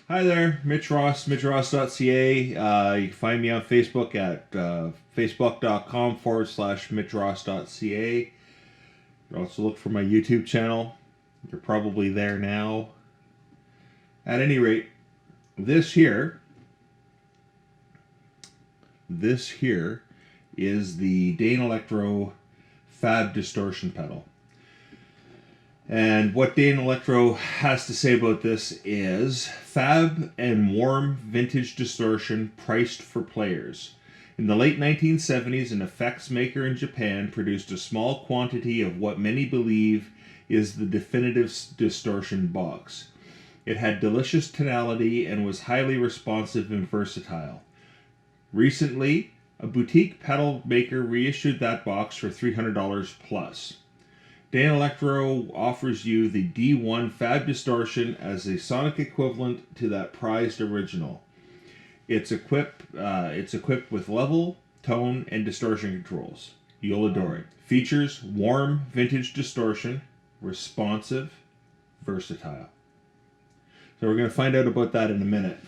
Hi there, Mitch Ross, MitchRoss.ca. You can find me on Facebook at facebook.com/MitchRoss.ca. You can also look for my YouTube channel. You're probably there now. At any rate, this here is the Danelectro FAB Distortion pedal. And what Dan Electrode has to say about this is fab and warm vintage distortion priced for players. In the late 1970s, an effects maker in Japan produced a small quantity of what many believe is the definitive distortion box. It had delicious tonality and was highly responsive and versatile. Recently, a boutique pedal maker reissued that box for $300 plus. Dan Electrode offers you the D-1 FAB Distortion as a sonic equivalent to that prized original. It's equipped with level, tone, and distortion controls. You'll adore it. Features warm vintage distortion, responsive, versatile. So we're going to find out about that in a minute.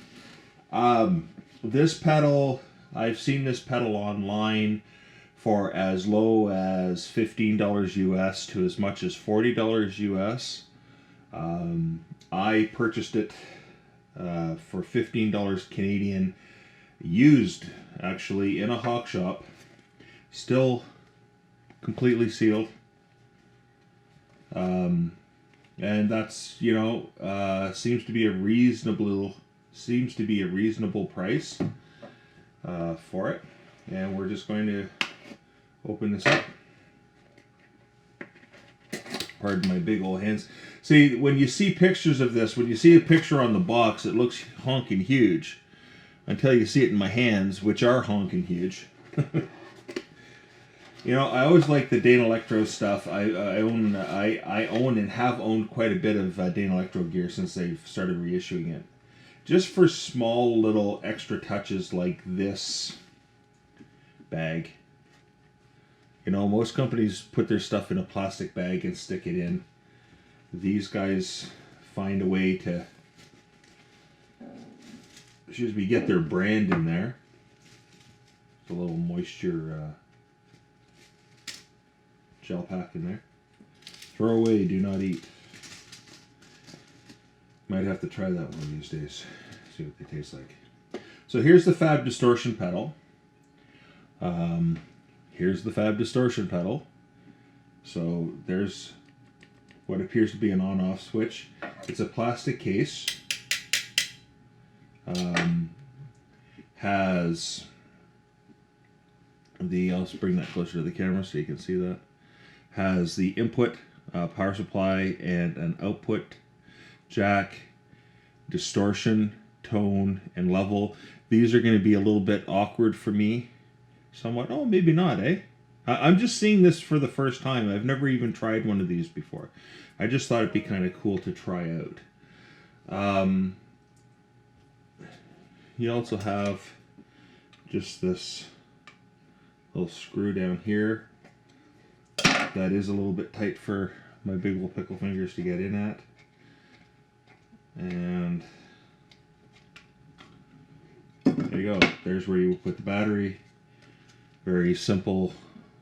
This pedal, I've seen this pedal online for as low as $15 US to as much as $40 US. I purchased it for $15 Canadian, used actually in a hawk shop, still completely sealed. And that's, seems to be a reasonable price for it. And we're just going to open this up. Pardon my big old hands. See, when you see pictures of this, when you see a picture on the box, it looks honking huge. Until you see it in my hands, which are honking huge. I always like the Danelectro stuff. I own and have owned quite a bit of Danelectro gear since they've started reissuing it. Just for small little extra touches like this bag. Most companies put their stuff in a plastic bag and stick it in. These guys find a way to, get their brand in there. A little moisture gel pack in there. Throw away, do not eat. Might have to try that one of these days. See what they taste like. So here's the Fab Distortion pedal. Here's the Fab Distortion pedal. So there's what appears to be an on-off switch. It's a plastic case. Has the, I'll just bring that closer to the camera so you can see that. Has the input, power supply, and an output jack, distortion, tone, and level. These are going to be a little bit awkward for me. Somewhat. Oh, maybe not, eh? I'm just seeing this for the first time. I've never even tried one of these before. I just thought it'd be kind of cool to try out. You also have just this little screw down here that is a little bit tight for my big old pickle fingers to get in at. And there you go. There's where you put the battery. Very simple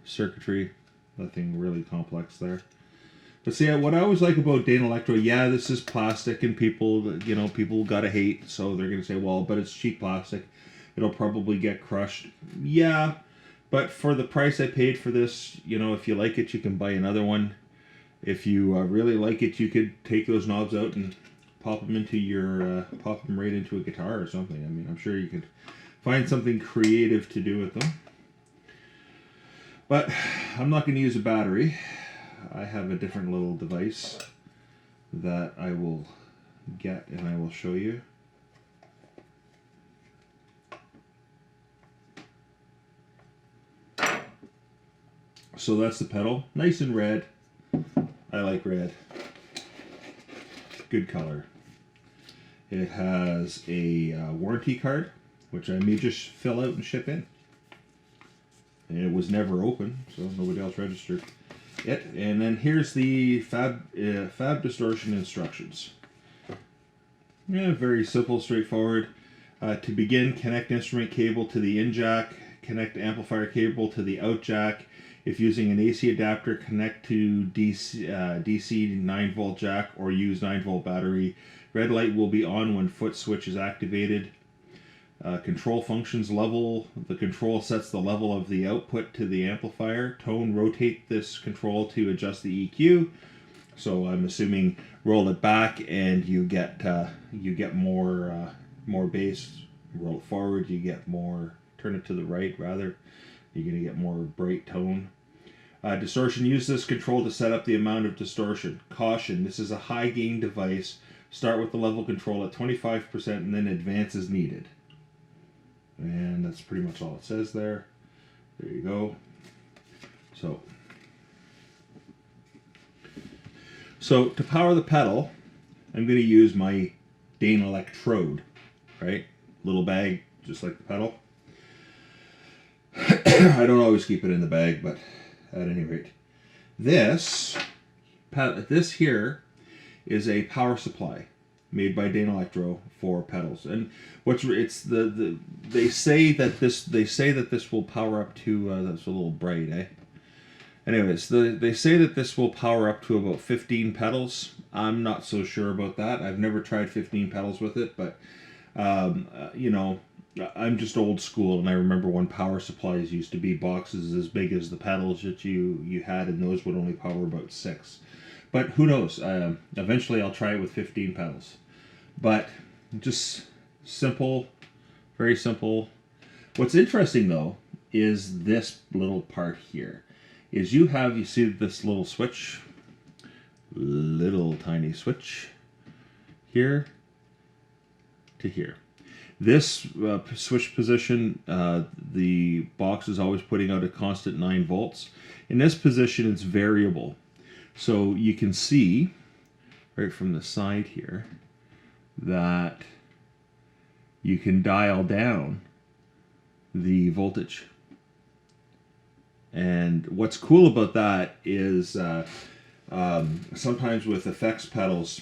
circuitry, nothing really complex there. But see, what I always like about Danelectro, yeah, this is plastic, and people gotta hate, so they're gonna say, well, but it's cheap plastic, it'll probably get crushed. Yeah, but for the price I paid for this, if you like it, you can buy another one. If you really like it, you could take those knobs out and pop them right into a guitar or something. I mean, I'm sure you could find something creative to do with them. But I'm not going to use a battery. I have a different little device that I will get and I will show you. So that's the pedal. Nice and red. I like red. Good color. It has a warranty card, which I may just fill out and ship in. And it was never open, so nobody else registered it. And then here's the Fab Distortion Instructions. Yeah, very simple, straightforward. To begin, connect instrument cable to the in jack, connect amplifier cable to the out jack. If using an AC adapter, connect to DC 9 volt jack or use 9 volt battery. Red light will be on when foot switch is activated. Control functions level. The control sets the level of the output to the amplifier. Tone, rotate this control to adjust the EQ. So I'm assuming roll it back and you get more bass. Roll it forward, you get more. Turn it to the right rather. You're going to get more bright tone. Distortion, use this control to set up the amount of distortion. Caution, this is a high gain device. Start with the level control at 25% and then advance as needed. And that's pretty much all it says there. There you go. So to power the pedal, I'm going to use my Danelectrode, right? Little bag, just like the pedal. I don't always keep it in the bag, but at any rate. This here is a power supply made by Danelectro for pedals. And they say that this will power up to that's a little bright, eh? Anyways, they say that this will power up to about 15 pedals. I'm not so sure about that. I've never tried 15 pedals with it, but you know, I'm just old school, and I remember when power supplies used to be boxes as big as the pedals that you had, and those would only power about 6. But who knows? Eventually, I'll try it with 15 pedals. But just simple, very simple. What's interesting though is this little part here. Is you see this little switch, little tiny switch here to here. This switch position, the box is always putting out a constant 9 volts. In this position, it's variable. So you can see right from the side here that you can dial down the voltage. And what's cool about that is sometimes with effects pedals,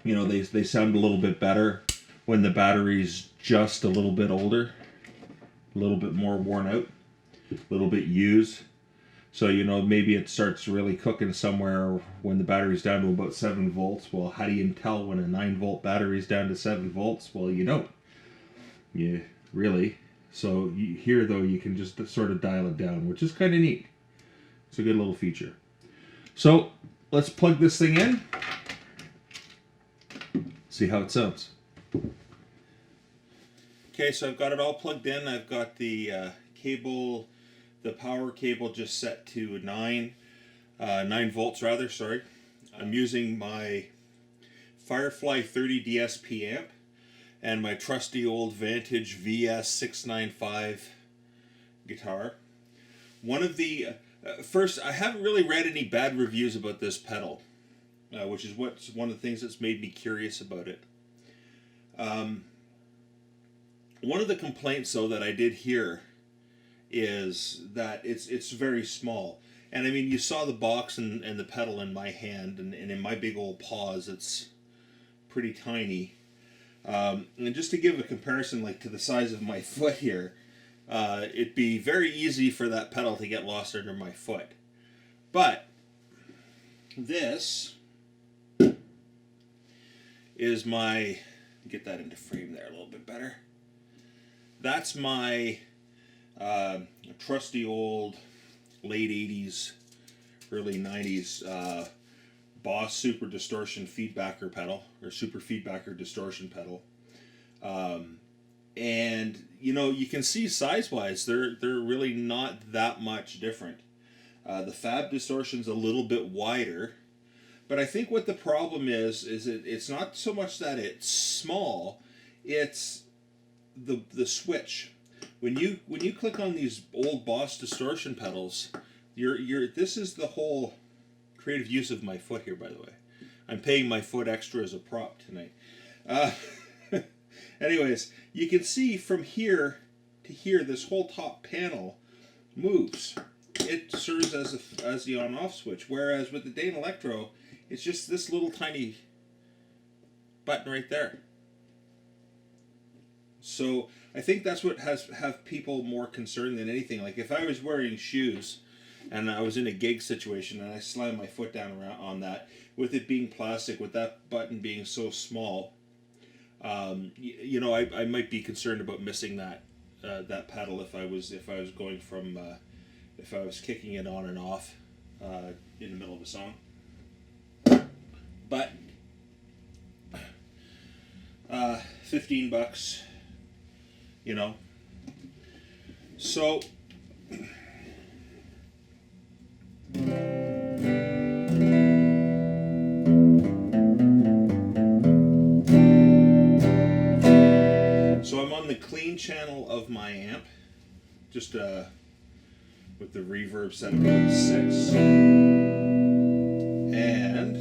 you know, they sound a little bit better when the battery's just a little bit older, a little bit more worn out, a little bit used. So, you know, maybe it starts really cooking somewhere when the battery's down to about 7 volts. Well, how do you tell when a 9 volt battery's down to 7 volts? Well, you don't. Yeah, really. So here, though, you can just sort of dial it down, which is kind of neat. It's a good little feature. So let's plug this thing in. See how it sounds. Okay, so I've got it all plugged in. I've got the cable, the power cable just set to 9 volts rather, sorry. I'm using my Firefly 30 DSP amp and my trusty old Vantage VS695 guitar. One of the first, I haven't really read any bad reviews about this pedal, which is one of the things that's made me curious about it. One of the complaints, though, that I did hear is that it's very small. And I mean, you saw the box and the pedal in my hand, and in my big old paws, it's pretty tiny. And just to give a comparison, like to the size of my foot here, it'd be very easy for that pedal to get lost under my foot. But this is my, get that into frame there a little bit better. That's my trusty old late 80s, early 90s Boss Super Distortion Feedbacker pedal, or Super Feedbacker Distortion pedal. And, you know, you can see size-wise, they're really not that much different. The Fab Distortion's a little bit wider, but I think what the problem is it's not so much that it's small, it's the switch. When you click on these old Boss Distortion pedals, this is the whole creative use of my foot here, by the way. I'm paying my foot extra as a prop tonight. Anyways, you can see from here to here, this whole top panel moves. It serves as the on-off switch, whereas with the Danelectro, it's just this little tiny button right there. So I think that's what have people more concerned than anything. Like if I was wearing shoes and I was in a gig situation and I slammed my foot down around on that, with it being plastic, with that button being so small, you know, I might be concerned about missing that that pedal if I was going from if I was kicking it on and off in the middle of a song. But $15, you know. So I'm on the clean channel of my amp, just with the reverb set about 6, and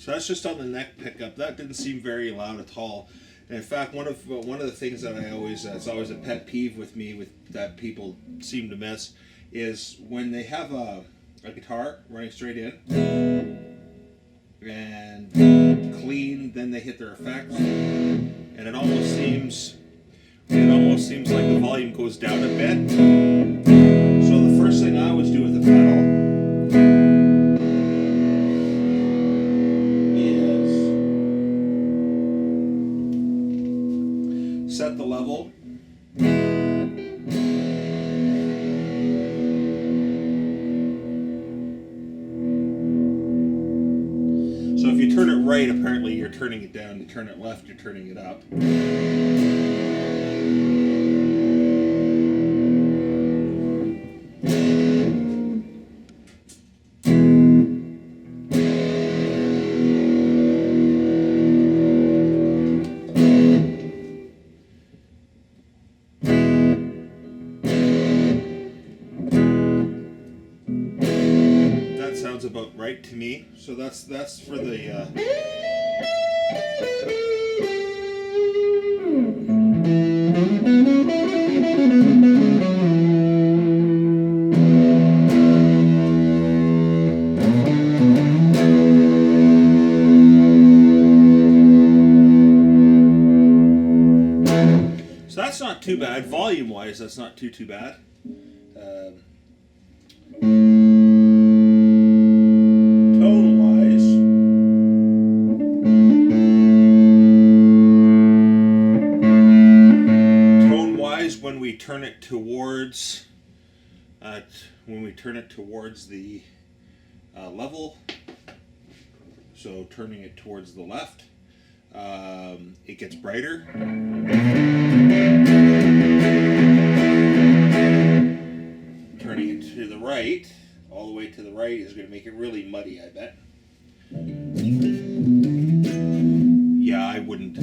so that's just on the neck pickup. That didn't seem very loud at all. And in fact, one of the things that I always it's always a pet peeve with me that people seem to miss is when they have a guitar running straight in and clean, then they hit their effects, and it almost seems like the volume goes down a bit. So the first thing I always do with the pedal is set the level. So if you turn it right, apparently you're turning it down. You turn it left, you're turning it up. That sounds about right to me. So that's for the so that's not too bad. Volume wise, that's not too bad. When we turn it towards the level, so turning it towards the left, it gets brighter. Turning it to the right, all the way to the right, is going to make it really muddy, I bet. Yeah, I wouldn't.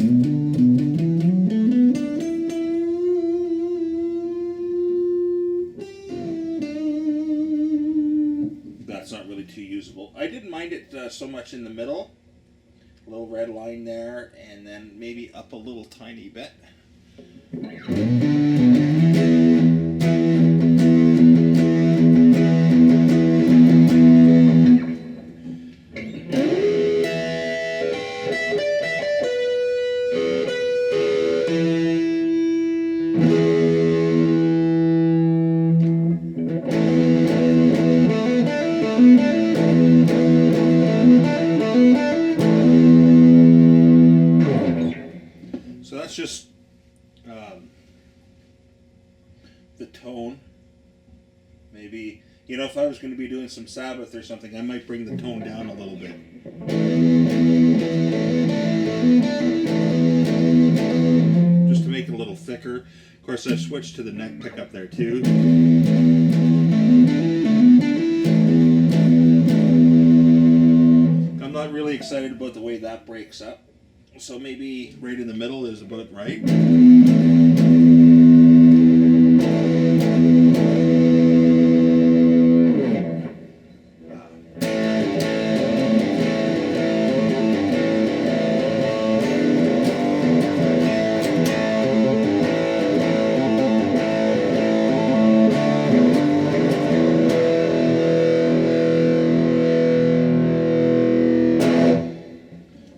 Too usable. I didn't mind it so much in the middle, little red line there, and then maybe up a little tiny bit. Just the tone. Maybe, you know, if I was going to be doing some Sabbath or something, I might bring the tone down a little bit. Just to make it a little thicker. Of course, I've switched to the neck pickup there too. excited about the way that breaks up. So maybe right in the middle is about right.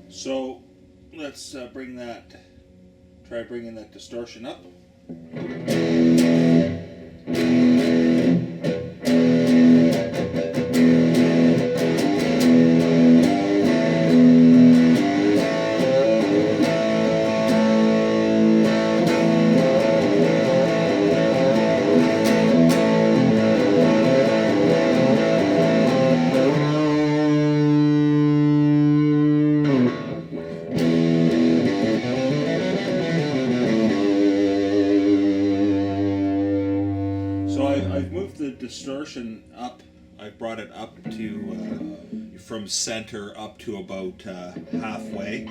So let's try bringing that distortion up. I've moved the distortion up. I brought it up to from center up to about halfway.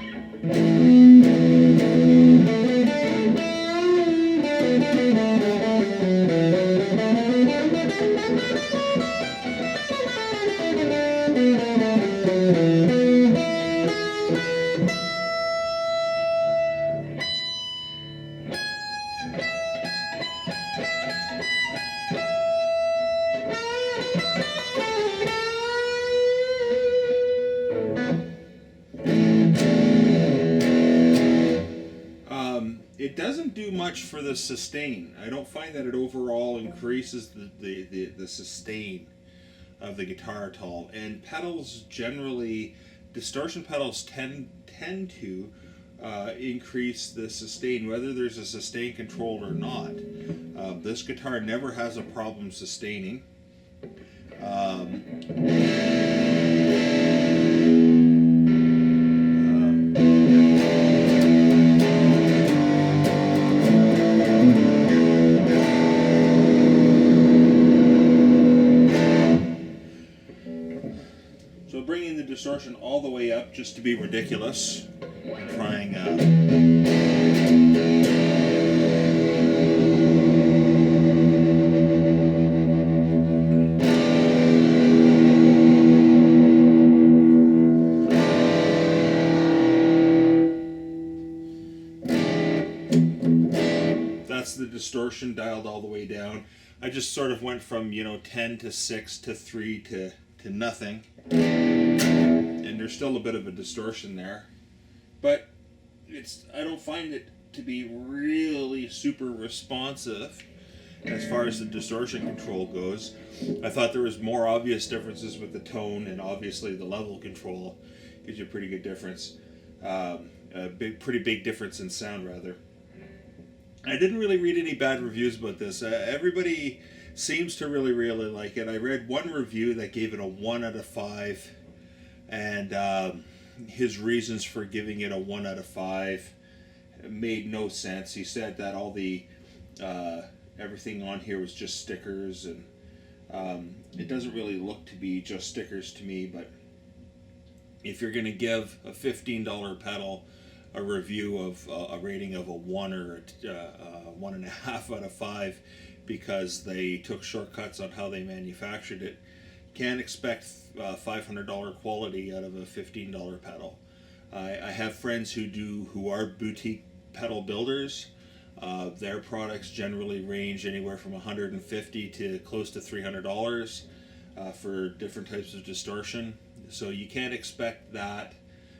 It doesn't do much for the sustain. I don't find that it overall increases the sustain of the guitar at all. And pedals generally, distortion pedals tend to increase the sustain, whether there's a sustain controlled or not. This guitar never has a problem sustaining. So bringing the distortion all the way up just to be ridiculous. I'm trying that's the distortion dialed all the way down. I just sort of went from 10 to 6 to 3 to nothing, and there's still a bit of a distortion there, but I don't find it to be really super responsive as far as the distortion control goes. I thought there was more obvious differences with the tone, and obviously the level control gives you a pretty good difference, pretty big difference in sound rather. I didn't really read any bad reviews about this. Everybody seems to really like it. I read one review that gave it a 1 out of 5, and his reasons for giving it a 1 out of 5 made no sense. He said that all the everything on here was just stickers, and it doesn't really look to be just stickers to me. But if you're going to give a $15 pedal a review of a rating of a 1 or a 1.5 out of 5 because they took shortcuts on how they manufactured it, can't expect $500 quality out of a $15 pedal. I have friends who are boutique pedal builders. Their products generally range anywhere from $150 to close to $300 for different types of distortion. So you can't expect that.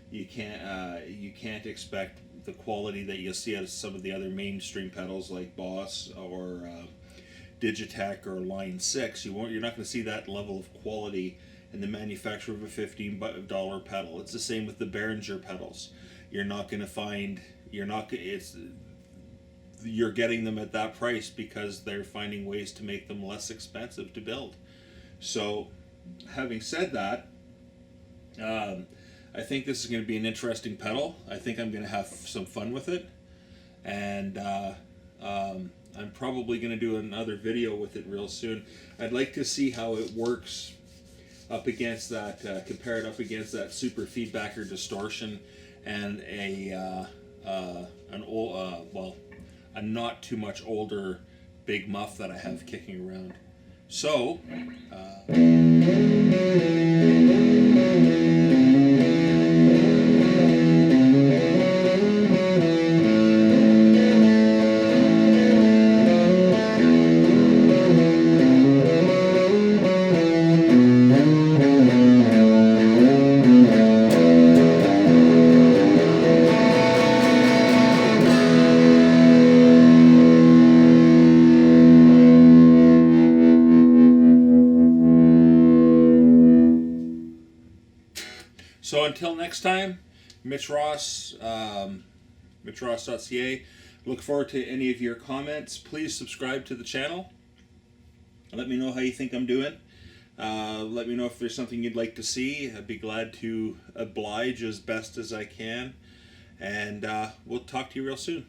You can't expect the quality that you'll see out of some of the other mainstream pedals like Boss or Digitech or Line 6. You're not going to see that level of quality in the manufacture of a $15 pedal. It's the same with the Behringer pedals. You're not going to find you're getting them at that price because they're finding ways to make them less expensive to build. So, having said that, I think this is going to be an interesting pedal. I think I'm going to have some fun with it, and I'm probably going to do another video with it real soon. I'd like to see how it works up against that, compare it up against that super feedbacker distortion and a not too much older big muff that I have kicking around. So, until next time, Mitch Ross, MitchRoss.ca. Look forward to any of your comments. Please subscribe to the channel. Let me know how you think I'm doing. Let me know if there's something you'd like to see. I'd be glad to oblige as best as I can. And we'll talk to you real soon.